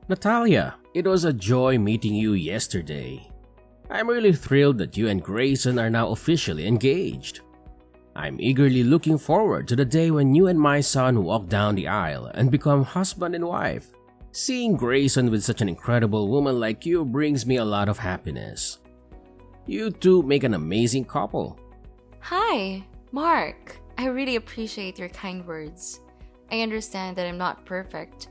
Natalia, it was a joy meeting you yesterday. I'm really thrilled that you and Grayson are now officially engaged. I'm eagerly looking forward to the day when you and my son walk down the aisle and become husband and wife. Seeing Grayson with such an incredible woman like you brings me a lot of happiness. You two make an amazing couple. Hi, Mark. I really appreciate your kind words. I understand that I'm not perfect,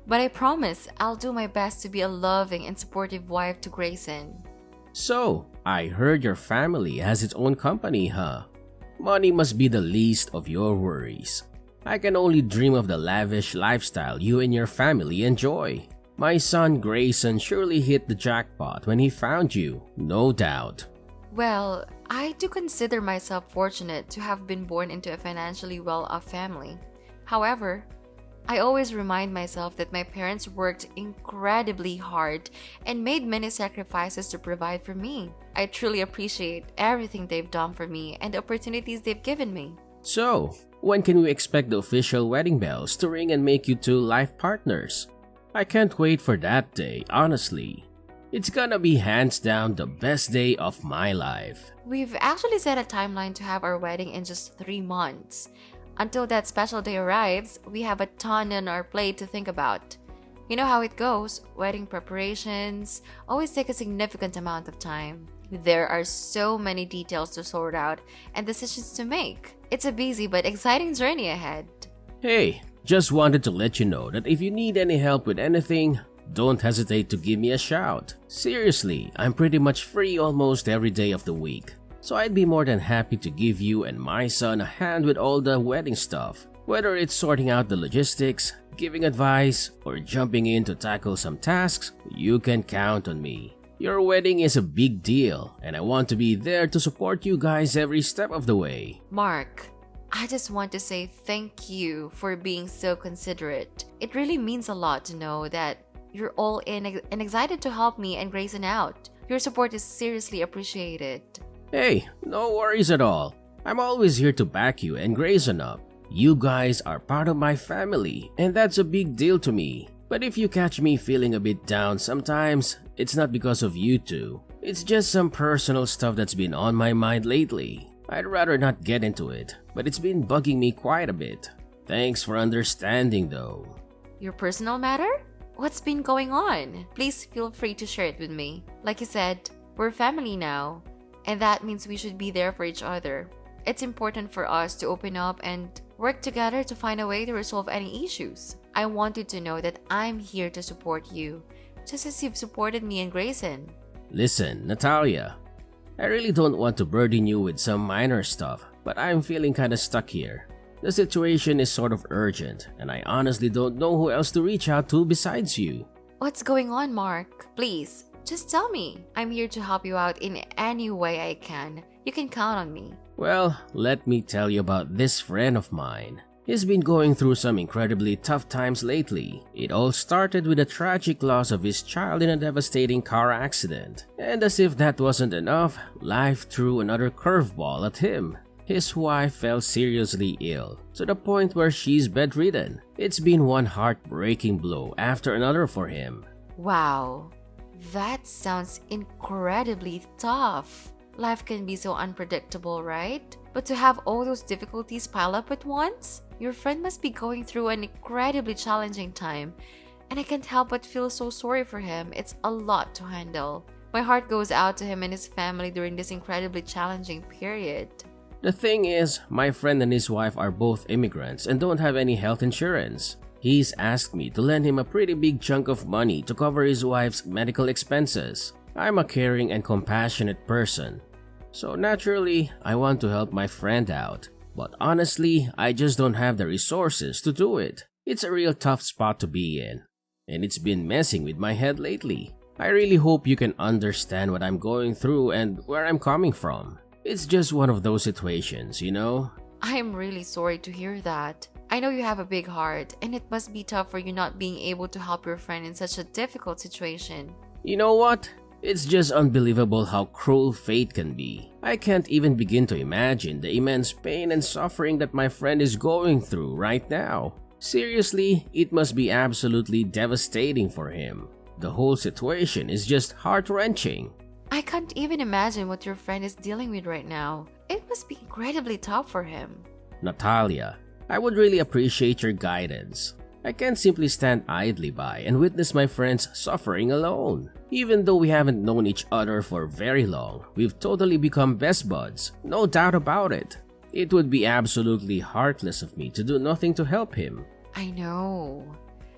but I promise I'll do my best to be a loving and supportive wife to Grayson. So, I heard your family has its own company, huh? Money must be the least of your worries. I can only dream of the lavish lifestyle you and your family enjoy. My son Grayson surely hit the jackpot when he found you, no doubt. Well, I do consider myself fortunate to have been born into a financially well-off family. However, I always remind myself that my parents worked incredibly hard and made many sacrifices to provide for me. I truly appreciate everything they've done for me and the opportunities they've given me. So, when can we expect the official wedding bells to ring and make you two life partners? I can't wait for that day, honestly. It's gonna be hands down the best day of my life. We've actually set a timeline to have our wedding in just 3 months. Until that special day arrives, we have a ton on our plate to think about. You know how it goes, wedding preparations always take a significant amount of time. There are so many details to sort out and decisions to make. It's a busy but exciting journey ahead. Hey, just wanted to let you know that if you need any help with anything, don't hesitate to give me a shout. Seriously, I'm pretty much free almost every day of the week. So I'd be more than happy to give you and my son a hand with all the wedding stuff. Whether it's sorting out the logistics, giving advice, or jumping in to tackle some tasks, you can count on me. Your wedding is a big deal, and I want to be there to support you guys every step of the way. Mark, I just want to say thank you for being so considerate. It really means a lot to know that you're all in and excited to help me and Grayson out. Your support is seriously appreciated. Hey, no worries at all. I'm always here to back you and Grayson up. You guys are part of my family, and that's a big deal to me. But if you catch me feeling a bit down sometimes, it's not because of you two. It's just some personal stuff that's been on my mind lately. I'd rather not get into it, but it's been bugging me quite a bit. Thanks for understanding though. Your personal matter? What's been going on? Please feel free to share it with me. Like you said, we're family now, and that means we should be there for each other. It's important for us to open up and work together to find a way to resolve any issues. I want you to know that I'm here to support you, just as you've supported me and Grayson. Listen, Natalia, I really don't want to burden you with some minor stuff, but I'm feeling kinda stuck here. The situation is sort of urgent, and I honestly don't know who else to reach out to besides you. What's going on, Mark? Please, just tell me. I'm here to help you out in any way I can. You can count on me. Well, let me tell you about this friend of mine. He's been going through some incredibly tough times lately. It all started with the tragic loss of his child in a devastating car accident. And as if that wasn't enough, life threw another curveball at him. His wife fell seriously ill, to the point where she's bedridden. It's been one heartbreaking blow after another for him. Wow, that sounds incredibly tough. Life can be so unpredictable, right? But to have all those difficulties pile up at once? Your friend must be going through an incredibly challenging time, and I can't help but feel so sorry for him. It's a lot to handle. My heart goes out to him and his family during this incredibly challenging period. The thing is, my friend and his wife are both immigrants and don't have any health insurance. He's asked me to lend him a pretty big chunk of money to cover his wife's medical expenses. I'm a caring and compassionate person, so naturally, I want to help my friend out. But honestly, I just don't have the resources to do it. It's a real tough spot to be in, and it's been messing with my head lately. I really hope you can understand what I'm going through and where I'm coming from. It's just one of those situations, you know? I'm really sorry to hear that. I know you have a big heart, and it must be tough for you not being able to help your friend in such a difficult situation. You know what? It's just unbelievable how cruel fate can be. I can't even begin to imagine the immense pain and suffering that my friend is going through right now. Seriously, it must be absolutely devastating for him. The whole situation is just heart-wrenching. I can't even imagine what your friend is dealing with right now. It must be incredibly tough for him. Natalia, I would really appreciate your guidance. I can't simply stand idly by and witness my friends suffering alone. Even though we haven't known each other for very long, we've totally become best buds, no doubt about it. It would be absolutely heartless of me to do nothing to help him. I know.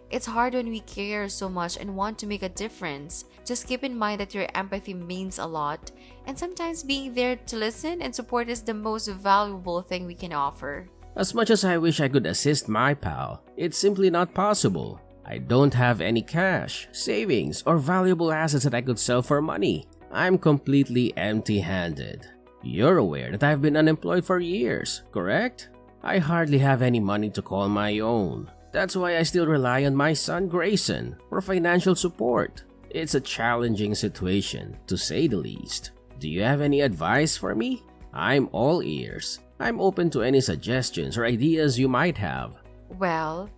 It's hard when we care so much and want to make a difference. Just keep in mind that your empathy means a lot, and sometimes being there to listen and support is the most valuable thing we can offer. As much as I wish I could assist my pal, it's simply not possible. I don't have any cash, savings, or valuable assets that I could sell for money. I'm completely empty-handed. You're aware that I've been unemployed for years, correct? I hardly have any money to call my own. That's why I still rely on my son Grayson for financial support. It's a challenging situation, to say the least. Do you have any advice for me? I'm all ears. I'm open to any suggestions or ideas you might have. Well,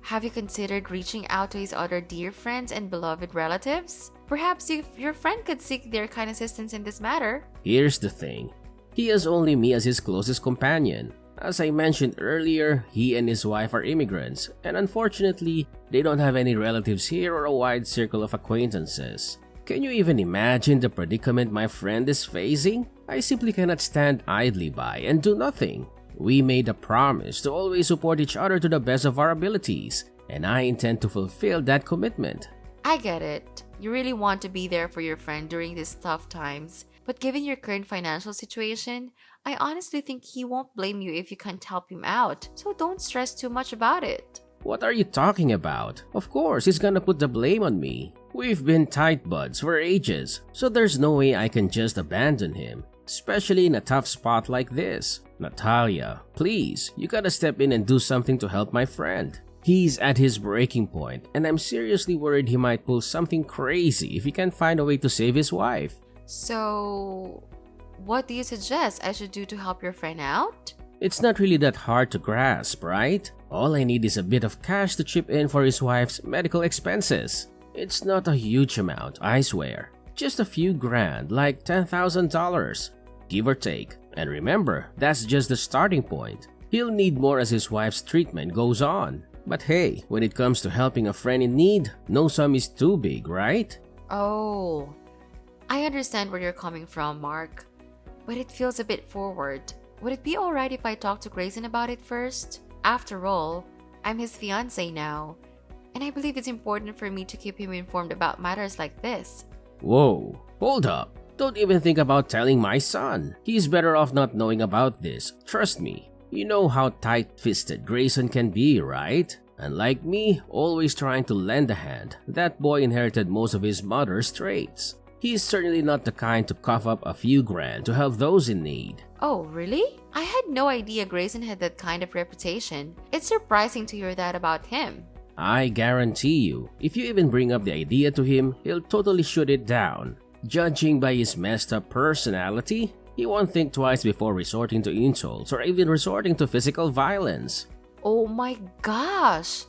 have you considered reaching out to his other dear friends and beloved relatives? Perhaps your friend could seek their kind assistance in this matter. Here's the thing. He has only me as his closest companion. As I mentioned earlier, he and his wife are immigrants, and unfortunately, they don't have any relatives here or a wide circle of acquaintances. Can you even imagine the predicament my friend is facing? I simply cannot stand idly by and do nothing. We made a promise to always support each other to the best of our abilities, and I intend to fulfill that commitment. I get it. You really want to be there for your friend during these tough times. But given your current financial situation, I honestly think he won't blame you if you can't help him out. So don't stress too much about it. What are you talking about? Of course, he's gonna put the blame on me. We've been tight buds for ages, so there's no way I can just abandon him, especially in a tough spot like this. Natalia, please, you gotta step in and do something to help my friend. He's at his breaking point, and I'm seriously worried he might pull something crazy if he can't find a way to save his wife. So, what do you suggest I should do to help your friend out? It's not really that hard to grasp, right? All I need is a bit of cash to chip in for his wife's medical expenses. It's not a huge amount, I swear. Just a few grand, like $10,000, give or take. And remember, that's just the starting point. He'll need more as his wife's treatment goes on. But hey, when it comes to helping a friend in need, no sum is too big, right? Oh, I understand where you're coming from, Mark. But it feels a bit forward. Would it be alright if I talk to Grayson about it first? After all, I'm his fiancé now, and I believe it's important for me to keep him informed about matters like this. Whoa, hold up. Don't even think about telling my son. He's better off not knowing about this, trust me. You know how tight-fisted Grayson can be, right? Unlike me, always trying to lend a hand, that boy inherited most of his mother's traits. He's certainly not the kind to cough up a few grand to help those in need. Oh, really? I had no idea Grayson had that kind of reputation. It's surprising to hear that about him. I guarantee you, if you even bring up the idea to him, he'll totally shoot it down. Judging by his messed up personality, he won't think twice before resorting to insults or even resorting to physical violence. Oh my gosh!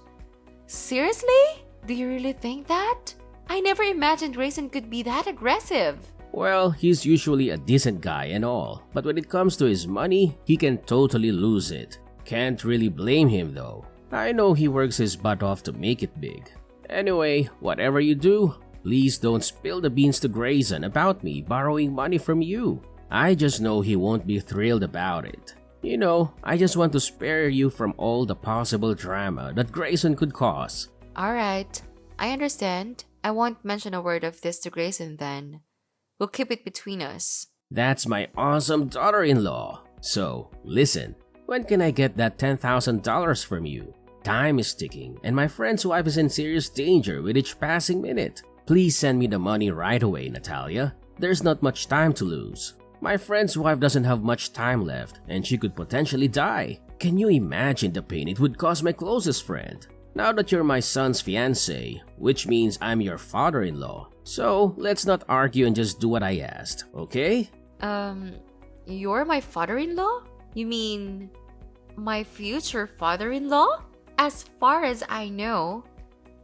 Seriously? Do you really think that? I never imagined Grayson could be that aggressive. Well, he's usually a decent guy and all, but when it comes to his money, he can totally lose it. Can't really blame him though. I know he works his butt off to make it big. Anyway, whatever you do, please don't spill the beans to Grayson about me borrowing money from you. I just know he won't be thrilled about it. You know, I just want to spare you from all the possible drama that Grayson could cause. Alright, I understand. I won't mention a word of this to Grayson then. We'll keep it between us. That's my awesome daughter-in-law. So, listen, when can I get that $10,000 from you? Time is ticking, and my friend's wife is in serious danger with each passing minute. Please send me the money right away, Natalia. There's not much time to lose. My friend's wife doesn't have much time left, and she could potentially die. Can you imagine the pain it would cause my closest friend? Now that you're my son's fiancé, which means I'm your father-in-law, so let's not argue and just do what I asked, okay? You're my father-in-law? You mean my future father-in-law? As far as I know,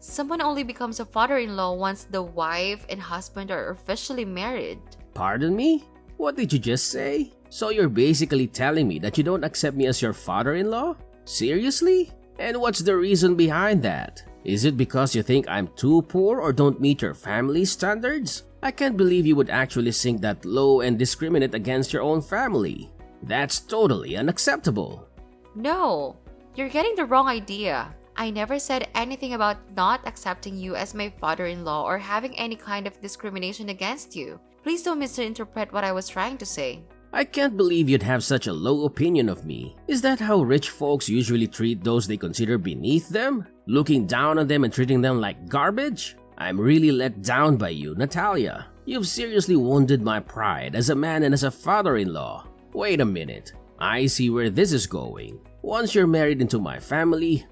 someone only becomes a father-in-law once the wife and husband are officially married. Pardon me? What did you just say? So you're basically telling me that you don't accept me as your father-in-law? Seriously? And what's the reason behind that? Is it because you think I'm too poor or don't meet your family standards? I can't believe you would actually sink that low and discriminate against your own family. That's totally unacceptable. No, you're getting the wrong idea. I never said anything about not accepting you as my father-in-law or having any kind of discrimination against you. Please don't misinterpret what I was trying to say. I can't believe you'd have such a low opinion of me. Is that how rich folks usually treat those they consider beneath them? Looking down on them and treating them like garbage? I'm really let down by you, Natalia. You've seriously wounded my pride as a man and as a father-in-law. Wait a minute. I see where this is going. Once you're married into my family,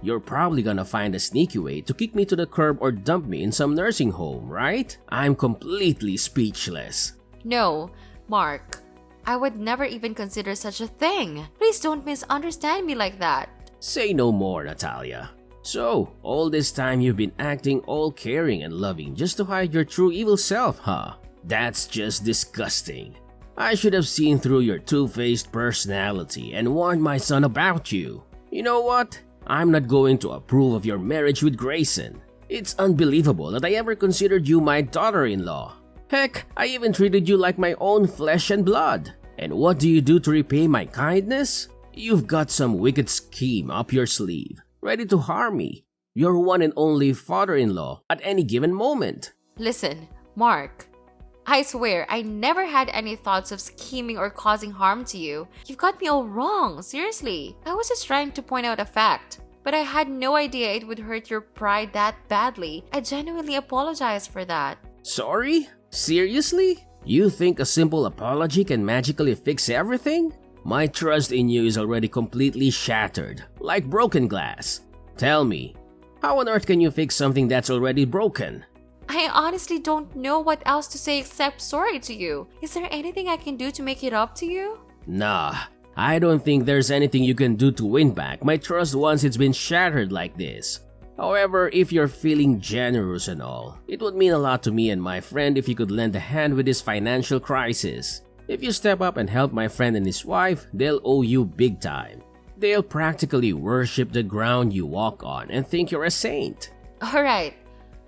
you're probably gonna find a sneaky way to kick me to the curb or dump me in some nursing home, right? I'm completely speechless. No, Mark. I would never even consider such a thing. Please don't misunderstand me like that. Say no more, Natalia. So, all this time you've been acting all caring and loving just to hide your true evil self, huh? That's just disgusting. I should have seen through your two-faced personality and warned my son about you. You know what? I'm not going to approve of your marriage with Grayson. It's unbelievable that I ever considered you my daughter-in-law. Heck, I even treated you like my own flesh and blood. And what do you do to repay my kindness? You've got some wicked scheme up your sleeve, ready to harm me. Your one and only father-in-law at any given moment. Listen, Mark. I swear, I never had any thoughts of scheming or causing harm to you. You've got me all wrong, seriously. I was just trying to point out a fact. But I had no idea it would hurt your pride that badly. I genuinely apologize for that. Sorry? Seriously? You think a simple apology can magically fix everything? My trust in you is already completely shattered, like broken glass. Tell me, how on earth can you fix something that's already broken? I honestly don't know what else to say except sorry to you. Is there anything I can do to make it up to you? Nah, I don't think there's anything you can do to win back my trust once it's been shattered like this. However, if you're feeling generous and all, it would mean a lot to me and my friend if you could lend a hand with this financial crisis. If you step up and help my friend and his wife, they'll owe you big time. They'll practically worship the ground you walk on and think you're a saint. Alright,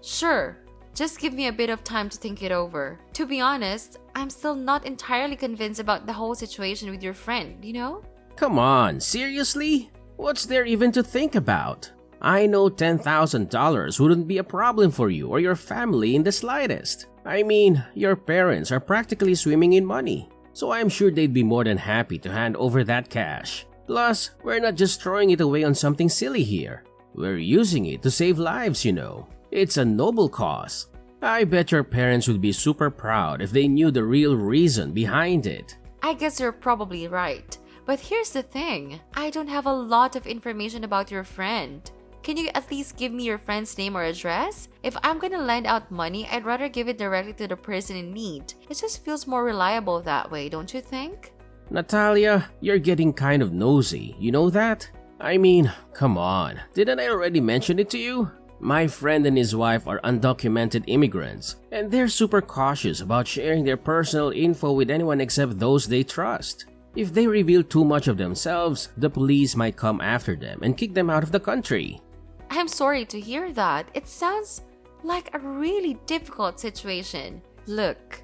sure. Just give me a bit of time to think it over. To be honest, I'm still not entirely convinced about the whole situation with your friend, you know? Come on, seriously? What's there even to think about? I know $10,000 wouldn't be a problem for you or your family in the slightest. I mean, your parents are practically swimming in money, so I'm sure they'd be more than happy to hand over that cash. Plus, we're not just throwing it away on something silly here. We're using it to save lives, you know. It's a noble cause. I bet your parents would be super proud if they knew the real reason behind it. I guess you're probably right. But here's the thing. I don't have a lot of information about your friend. Can you at least give me your friend's name or address? If I'm gonna lend out money, I'd rather give it directly to the person in need. It just feels more reliable that way, don't you think? Natalia, you're getting kind of nosy, you know that? I mean, come on, didn't I already mention it to you? My friend and his wife are undocumented immigrants, and they're super cautious about sharing their personal info with anyone except those they trust. If they reveal too much of themselves, the police might come after them and kick them out of the country. I'm sorry to hear that. It sounds like a really difficult situation. Look,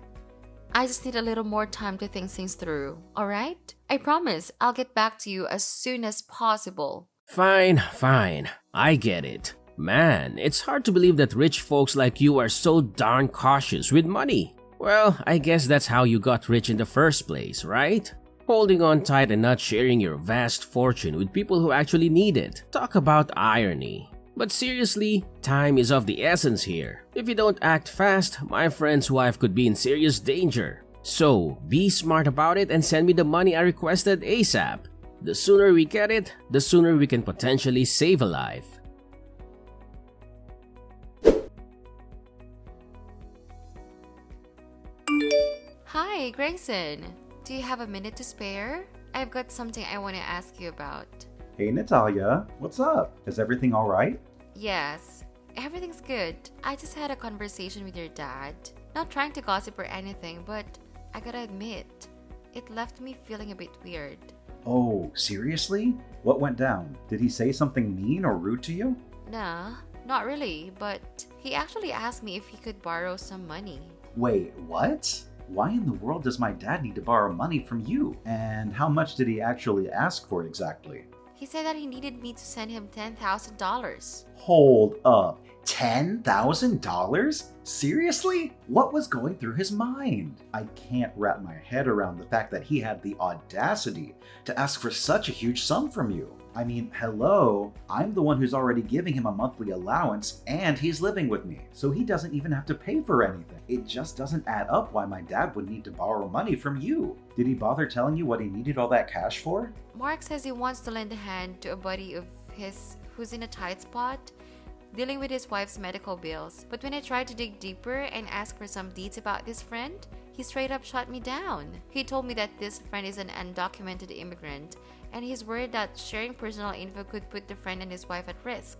I just need a little more time to think things through, alright? I promise I'll get back to you as soon as possible. Fine. I get it. Man, it's hard to believe that rich folks like you are so darn cautious with money. Well, I guess that's how you got rich in the first place, right? Holding on tight and not sharing your vast fortune with people who actually need it. Talk about irony. But seriously, time is of the essence here. If you don't act fast, my friend's wife could be in serious danger. So, be smart about it and send me the money I requested ASAP. The sooner we get it, the sooner we can potentially save a life. Hi, Grayson. Do you have a minute to spare? I've got something I want to ask you about. Hey Natalia, what's up? Is everything alright? Yes, everything's good. I just had a conversation with your dad. Not trying to gossip or anything, but I gotta admit, it left me feeling a bit weird. Oh, seriously? What went down? Did he say something mean or rude to you? Nah, not really, but he actually asked me if he could borrow some money. Wait, what? Why in the world does my dad need to borrow money from you? And how much did he actually ask for exactly? He said that he needed me to send him $10,000. Hold up. $10,000? Seriously? What was going through his mind? I can't wrap my head around the fact that he had the audacity to ask for such a huge sum from you. I mean, hello, I'm the one who's already giving him a monthly allowance and he's living with me, so he doesn't even have to pay for anything. It just doesn't add up why my dad would need to borrow money from you. Did he bother telling you what he needed all that cash for? Mark says he wants to lend a hand to a buddy of his who's in a tight spot, dealing with his wife's medical bills. But when I tried to dig deeper and ask for some deets about this friend, he straight up shut me down. He told me that this friend is an undocumented immigrant, and he's worried that sharing personal info could put the friend and his wife at risk.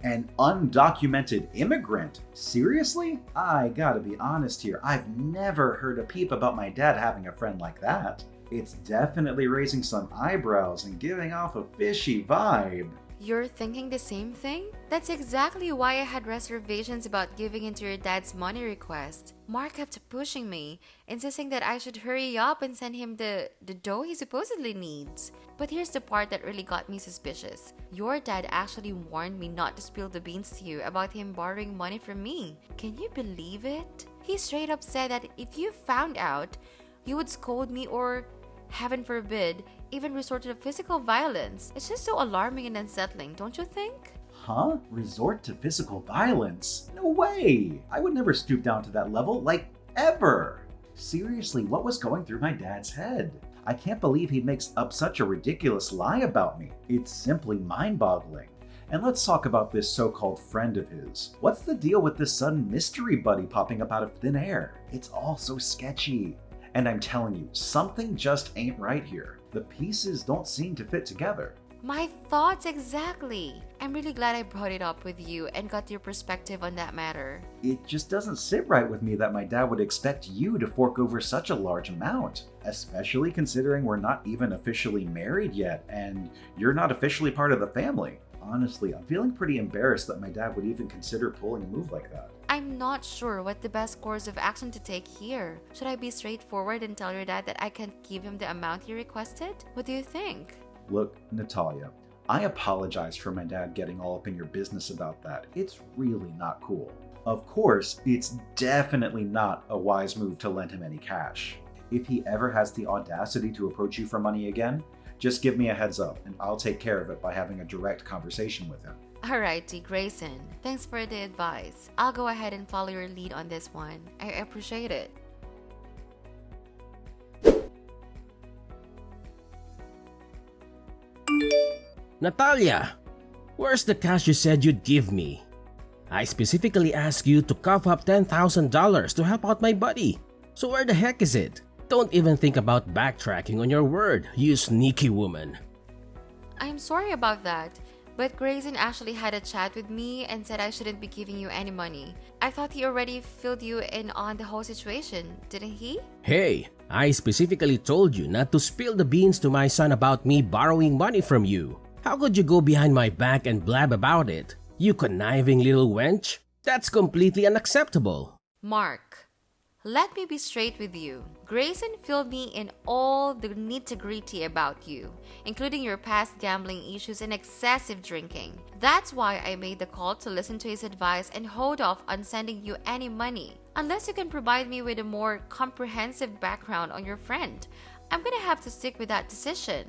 An undocumented immigrant? Seriously? I gotta be honest here, I've never heard a peep about my dad having a friend like that. It's definitely raising some eyebrows and giving off a fishy vibe. You're thinking the same thing? That's exactly why I had reservations about giving into your dad's money request. Mark kept pushing me, insisting that I should hurry up and send him the dough he supposedly needs. But here's the part that really got me suspicious. Your dad actually warned me not to spill the beans to you about him borrowing money from me. Can you believe it? He straight up said that if you found out, you would scold me or, heaven forbid, even resort to physical violence. It's just so alarming and unsettling, don't you think? Huh? Resort to physical violence? No way! I would never stoop down to that level, like, ever! Seriously, what was going through my dad's head? I can't believe he makes up such a ridiculous lie about me. It's simply mind-boggling. And let's talk about this so-called friend of his. What's the deal with this sudden mystery buddy popping up out of thin air? It's all so sketchy. And I'm telling you, something just ain't right here. The pieces don't seem to fit together. My thoughts exactly. I'm really glad I brought it up with you and got your perspective on that matter. It just doesn't sit right with me that my dad would expect you to fork over such a large amount, especially considering we're not even officially married yet and you're not officially part of the family. Honestly, I'm feeling pretty embarrassed that my dad would even consider pulling a move like that. I'm not sure what the best course of action to take here. Should I be straightforward and tell your dad that I can't give him the amount he requested? What do you think? Look, Natalia, I apologize for my dad getting all up in your business about that. It's really not cool. Of course, it's definitely not a wise move to lend him any cash. If he ever has the audacity to approach you for money again, just give me a heads up and I'll take care of it by having a direct conversation with him. Alrighty, Grayson. Thanks for the advice. I'll go ahead and follow your lead on this one. I appreciate it. Natalia, where's the cash you said you'd give me? I specifically asked you to cough up $10,000 to help out my buddy. So where the heck is it? Don't even think about backtracking on your word, you sneaky woman. I'm sorry about that, but Grayson actually had a chat with me and said I shouldn't be giving you any money. I thought he already filled you in on the whole situation, didn't he? Hey, I specifically told you not to spill the beans to my son about me borrowing money from you. How could you go behind my back and blab about it? You conniving little wench? That's completely unacceptable. Mark, let me be straight with you. Grayson filled me in all the nitty-gritty about you, including your past gambling issues and excessive drinking. That's why I made the call to listen to his advice and hold off on sending you any money. Unless you can provide me with a more comprehensive background on your friend, I'm gonna have to stick with that decision.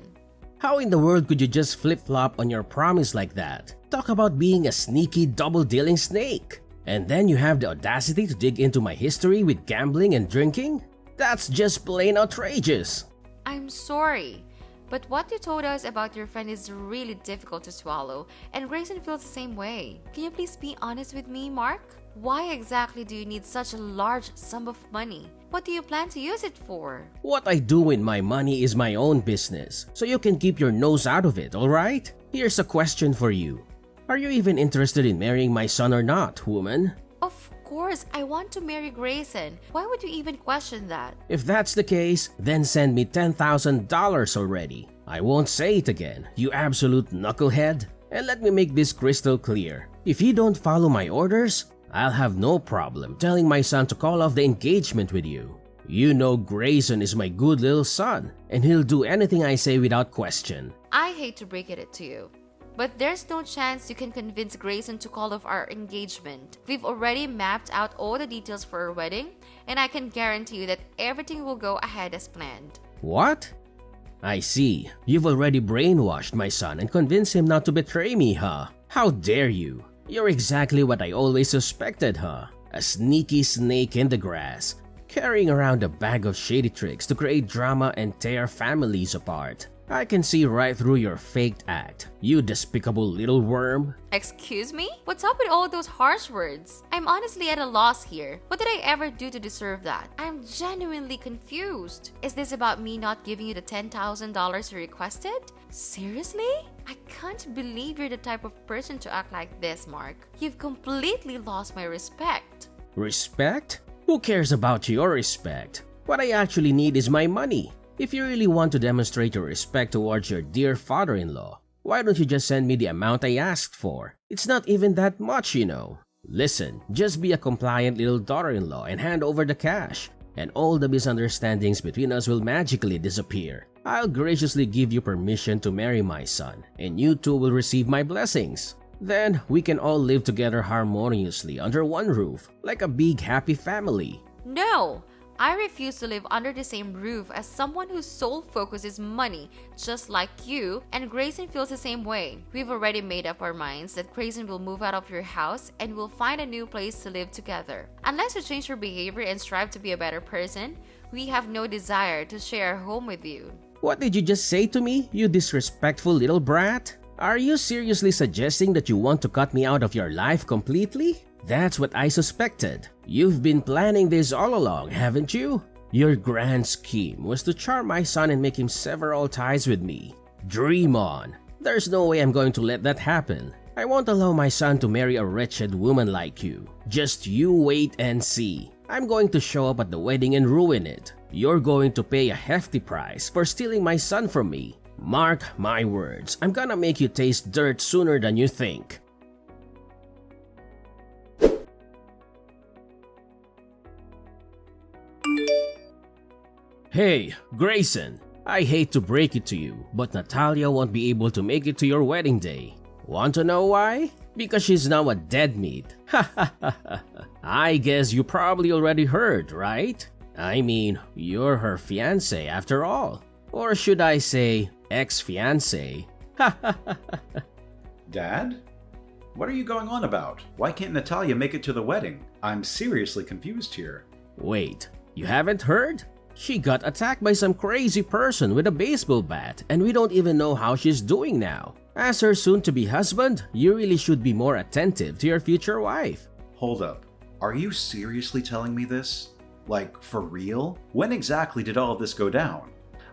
How in the world could you just flip-flop on your promise like that? Talk about being a sneaky double-dealing snake. And then you have the audacity to dig into my history with gambling and drinking? That's just plain outrageous. I'm sorry, but what you told us about your friend is really difficult to swallow, and Grayson feels the same way. Can you please be honest with me, Mark? Why exactly do you need such a large sum of money? What do you plan to use it for? What I do with my money is my own business, so you can keep your nose out of it, alright? Here's a question for you. Are you even interested in marrying my son or not, woman? Of course, I want to marry Grayson. Why would you even question that? If that's the case, then send me $10,000 already. I won't say it again, you absolute knucklehead. And let me make this crystal clear. If you don't follow my orders, I'll have no problem telling my son to call off the engagement with you. You know Grayson is my good little son, and he'll do anything I say without question. I hate to break it to you, but there's no chance you can convince Grayson to call off our engagement. We've already mapped out all the details for our wedding, and I can guarantee you that everything will go ahead as planned. What? I see. You've already brainwashed my son and convinced him not to betray me, huh? How dare you? You're exactly what I always suspected, huh? A sneaky snake in the grass, carrying around a bag of shady tricks to create drama and tear families apart. I can see right through your faked act, you despicable little worm. Excuse me? What's up with all those harsh words? I'm honestly at a loss here. What did I ever do to deserve that? I'm genuinely confused. Is this about me not giving you the $10,000 you requested? Seriously? I can't believe you're the type of person to act like this, Mark. You've completely lost my respect. Respect? Who cares about your respect? What I actually need is my money. If you really want to demonstrate your respect towards your dear father-in-law, why don't you just send me the amount I asked for? It's not even that much, you know. Listen, just be a compliant little daughter-in-law and hand over the cash, and all the misunderstandings between us will magically disappear. I'll graciously give you permission to marry my son, and you two will receive my blessings. Then we can all live together harmoniously under one roof, like a big happy family. No! I refuse to live under the same roof as someone whose sole focus is money, just like you, and Grayson feels the same way. We've already made up our minds that Grayson will move out of your house and we'll find a new place to live together. Unless you change your behavior and strive to be a better person, we have no desire to share a home with you. What did you just say to me, you disrespectful little brat? Are you seriously suggesting that you want to cut me out of your life completely? That's what I suspected. You've been planning this all along, haven't you? Your grand scheme was to charm my son and make him sever all ties with me. Dream on. There's no way I'm going to let that happen. I won't allow my son to marry a wretched woman like you. Just you wait and see. I'm going to show up at the wedding and ruin it. You're going to pay a hefty price for stealing my son from me. Mark my words, I'm gonna make you taste dirt sooner than you think. Hey, Grayson, I hate to break it to you, but Natalia won't be able to make it to your wedding day. Want to know why? Because she's now a dead meat. I guess you probably already heard, right? I mean, you're her fiancé after all. Or should I say, ex-fiancé? Dad? What are you going on about? Why can't Natalia make it to the wedding? I'm seriously confused here. Wait, you haven't heard? She got attacked by some crazy person with a baseball bat and we don't even know how she's doing now. As her soon-to-be husband, you really should be more attentive to your future wife. Hold up. Are you seriously telling me this? Like, for real? When exactly did all of this go down?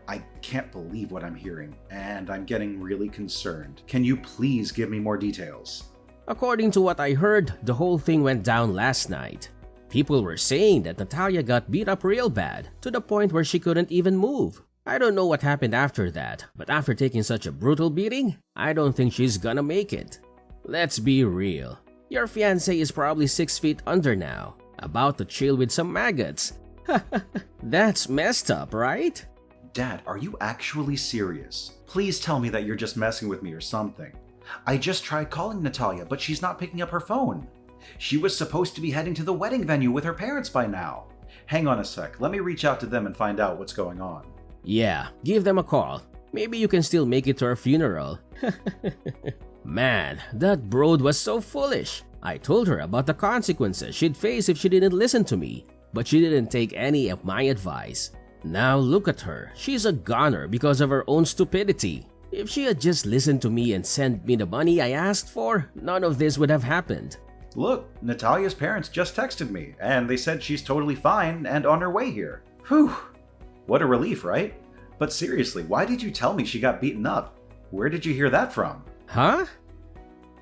I can't believe what I'm hearing, and I'm getting really concerned. Can you please give me more details? According to what I heard, the whole thing went down last night. People were saying that Natalia got beat up real bad, to the point where she couldn't even move. I don't know what happened after that, but after taking such a brutal beating, I don't think she's gonna make it. Let's be real. Your fiancé is probably 6 feet under now, about to chill with some maggots. That's messed up, right? Dad, are you actually serious? Please tell me that you're just messing with me or something. I just tried calling Natalia, but she's not picking up her phone. She was supposed to be heading to the wedding venue with her parents by now. Hang on a sec, let me reach out to them and find out what's going on. Yeah, give them a call. Maybe you can still make it to her funeral. Man, that broad was so foolish. I told her about the consequences she'd face if she didn't listen to me, but she didn't take any of my advice. Now look at her, she's a goner because of her own stupidity. If she had just listened to me and sent me the money I asked for, none of this would have happened. Look, Natalia's parents just texted me, and they said she's totally fine and on her way here. Whew! What a relief, right? But seriously, why did you tell me she got beaten up? Where did you hear that from? Huh?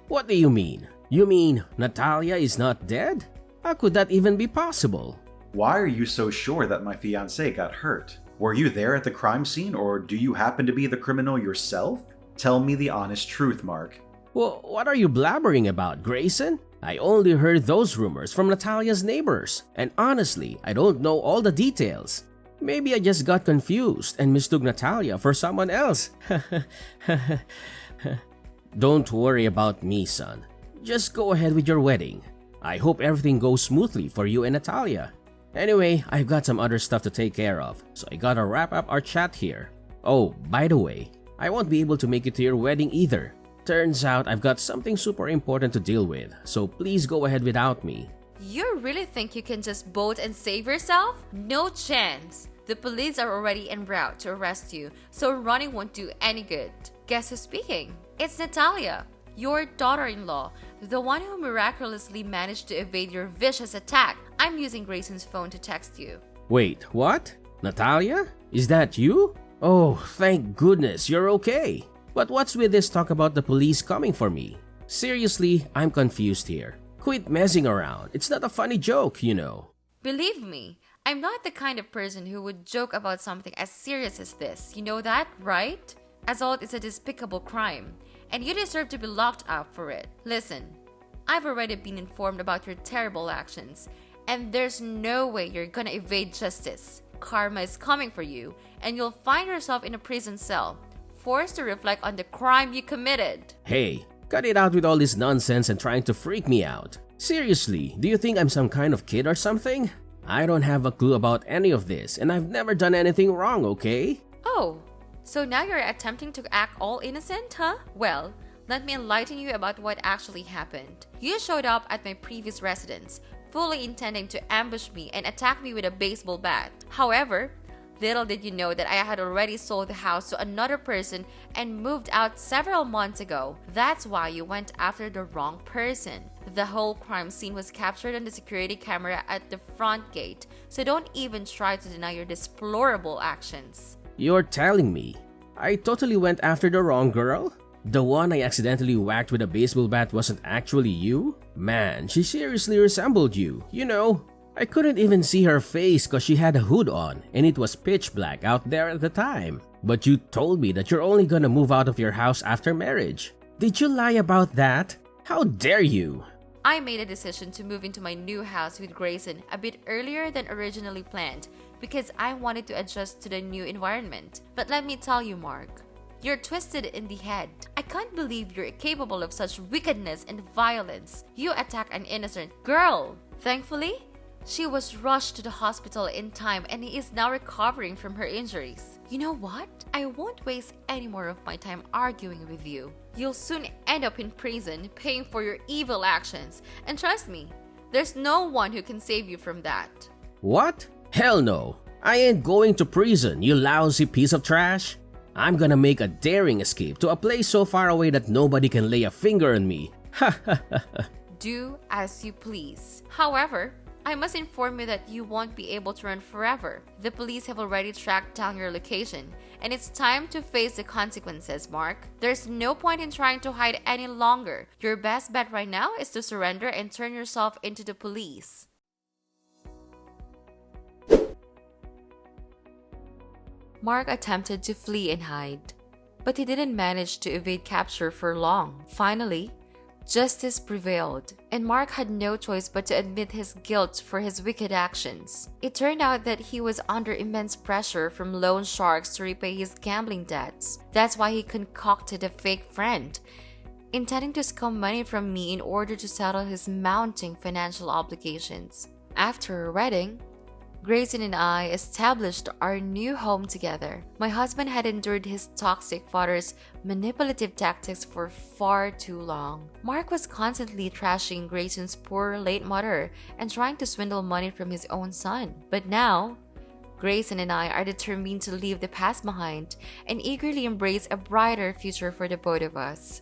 What do you mean? You mean Natalia is not dead? How could that even be possible? Why are you so sure that my fiancé got hurt? Were you there at the crime scene, or do you happen to be the criminal yourself? Tell me the honest truth, Mark. Well, what are you blabbering about, Grayson? I only heard those rumors from Natalia's neighbors, and honestly, I don't know all the details. Maybe I just got confused and mistook Natalia for someone else. Don't worry about me, son. Just go ahead with your wedding. I hope everything goes smoothly for you and Natalia. Anyway, I've got some other stuff to take care of, so I gotta wrap up our chat here. Oh, by the way, I won't be able to make it to your wedding either. Turns out I've got something super important to deal with, so please go ahead without me. You really think you can just bolt and save yourself? No chance. The police are already en route to arrest you, so running won't do any good. Guess who's speaking? It's Natalia, your daughter-in-law, the one who miraculously managed to evade your vicious attack. I'm using Grayson's phone to text you. Wait, what? Natalia? Is that you? Oh, thank goodness you're okay. But what's with this talk about the police coming for me? Seriously, I'm confused here. Quit messing around. It's not a funny joke, you know. Believe me, I'm not the kind of person who would joke about something as serious as this. You know that, right? Assault is a despicable crime, and you deserve to be locked up for it. Listen, I've already been informed about your terrible actions, and there's no way you're gonna evade justice. Karma is coming for you, and you'll find yourself in a prison cell, forced to reflect on the crime you committed. Hey, cut it out with all this nonsense and trying to freak me out. Seriously, do you think I'm some kind of kid or something? I don't have a clue about any of this, and I've never done anything wrong, okay? Oh, so now you're attempting to act all innocent, huh? Well, let me enlighten you about what actually happened. You showed up at my previous residence, fully intending to ambush me and attack me with a baseball bat. However, little did you know that I had already sold the house to another person and moved out several months ago. That's why you went after the wrong person. The whole crime scene was captured on the security camera at the front gate, so don't even try to deny your deplorable actions. You're telling me I totally went after the wrong girl? The one I accidentally whacked with a baseball bat wasn't actually you? Man, she seriously resembled you, you know. I couldn't even see her face cause she had a hood on and it was pitch black out there at the time. But you told me that you're only gonna move out of your house after marriage. Did you lie about that? How dare you? I made a decision to move into my new house with Grayson a bit earlier than originally planned because I wanted to adjust to the new environment. But let me tell you, Mark, you're twisted in the head. I can't believe you're capable of such wickedness and violence. You attack an innocent girl. Thankfully, she was rushed to the hospital in time and is now recovering from her injuries. You know what? I won't waste any more of my time arguing with you. You'll soon end up in prison paying for your evil actions. And trust me, there's no one who can save you from that. What? Hell no. I ain't going to prison, you lousy piece of trash. I'm gonna make a daring escape to a place so far away that nobody can lay a finger on me. Do as you please. However, I must inform you that you won't be able to run forever. The police have already tracked down your location, and it's time to face the consequences, Mark. There's no point in trying to hide any longer. Your best bet right now is to surrender and turn yourself into the police. Mark attempted to flee and hide, but he didn't manage to evade capture for long. Finally, justice prevailed, and Mark had no choice but to admit his guilt for his wicked actions. It turned out that he was under immense pressure from loan sharks to repay his gambling debts. That's why he concocted a fake friend, intending to scam money from me in order to settle his mounting financial obligations. After our wedding, Grayson and I established our new home together. My husband had endured his toxic father's manipulative tactics for far too long. Mark was constantly trashing Grayson's poor late mother and trying to swindle money from his own son. But now, Grayson and I are determined to leave the past behind and eagerly embrace a brighter future for the both of us.